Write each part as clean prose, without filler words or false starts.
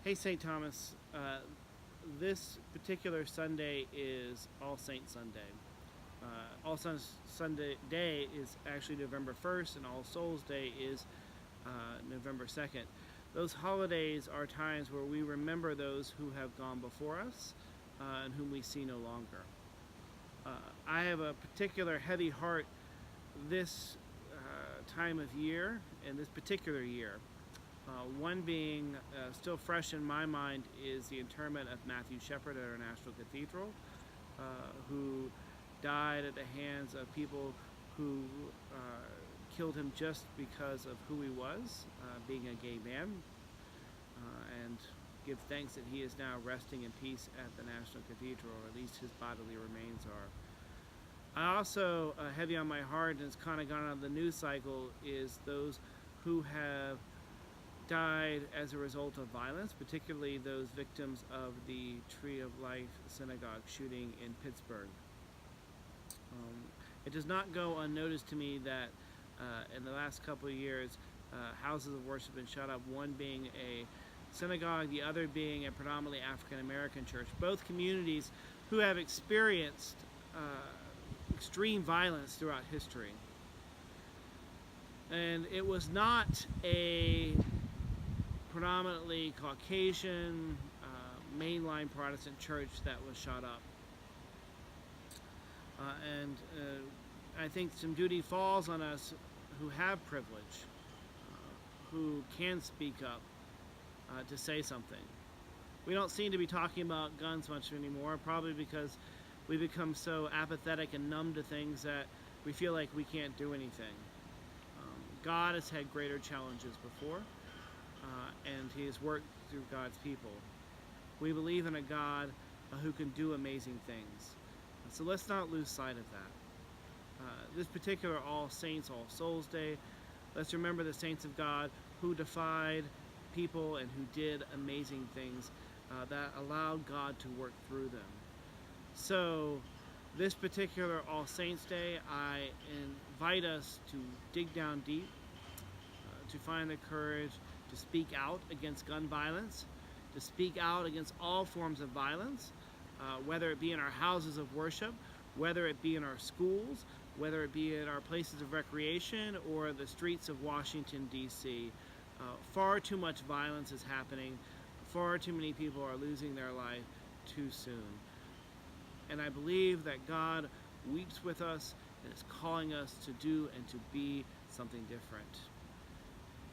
Hey, St. Thomas. This particular Sunday is All Saints Sunday. All Saints Sunday Day is actually November 1st, and All Souls Day is November 2nd. Those holidays are times where we remember those who have gone before us and whom we see no longer. I have a particular heavy heart this time of year and this particular year. One being still fresh in my mind is the interment of Matthew Shepard at our National Cathedral, who died at the hands of people who killed him just because of who he was, being a gay man, and give thanks that he is now resting in peace at the National Cathedral, or at least his bodily remains are. I also, heavy on my heart, and it's kind of gone out of the news cycle, is those who have died as a result of violence, particularly those victims of the Tree of Life synagogue shooting in Pittsburgh. It does not go unnoticed to me that in the last couple of years, houses of worship have been shot up, one being a synagogue, the other being a predominantly African American church, both communities who have experienced extreme violence throughout history. And it was not a predominantly Caucasian, mainline Protestant church that was shot up. And I think some duty falls on us who have privilege, who can speak up to say something. We don't seem to be talking about guns much anymore, probably because we become so apathetic and numb to things that we feel like we can't do anything. God has had greater challenges before, and he has worked through God's people. We believe in a God who can do amazing things. So let's not lose sight of that. This particular All Saints, All Souls Day, let's remember the saints of God who defied people and who did amazing things that allowed God to work through them. So this particular All Saints Day, I invite us to dig down deep, to find the courage to speak out against gun violence, to speak out against all forms of violence, whether it be in our houses of worship, whether it be in our schools, whether it be in our places of recreation or the streets of Washington, D.C. Far too much violence is happening. Far too many people are losing their life too soon. And I believe that God weeps with us and is calling us to do and to be something different.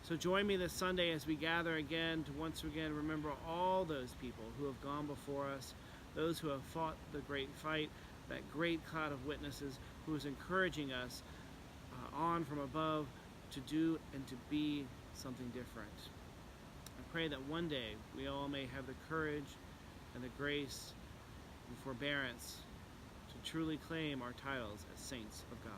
So join me this Sunday as we gather again to once again remember all those people who have gone before us, those who have fought the great fight, that great cloud of witnesses who is encouraging us on from above to do and to be something different. I pray that one day we all may have the courage and the grace and forbearance to truly claim our titles as saints of God.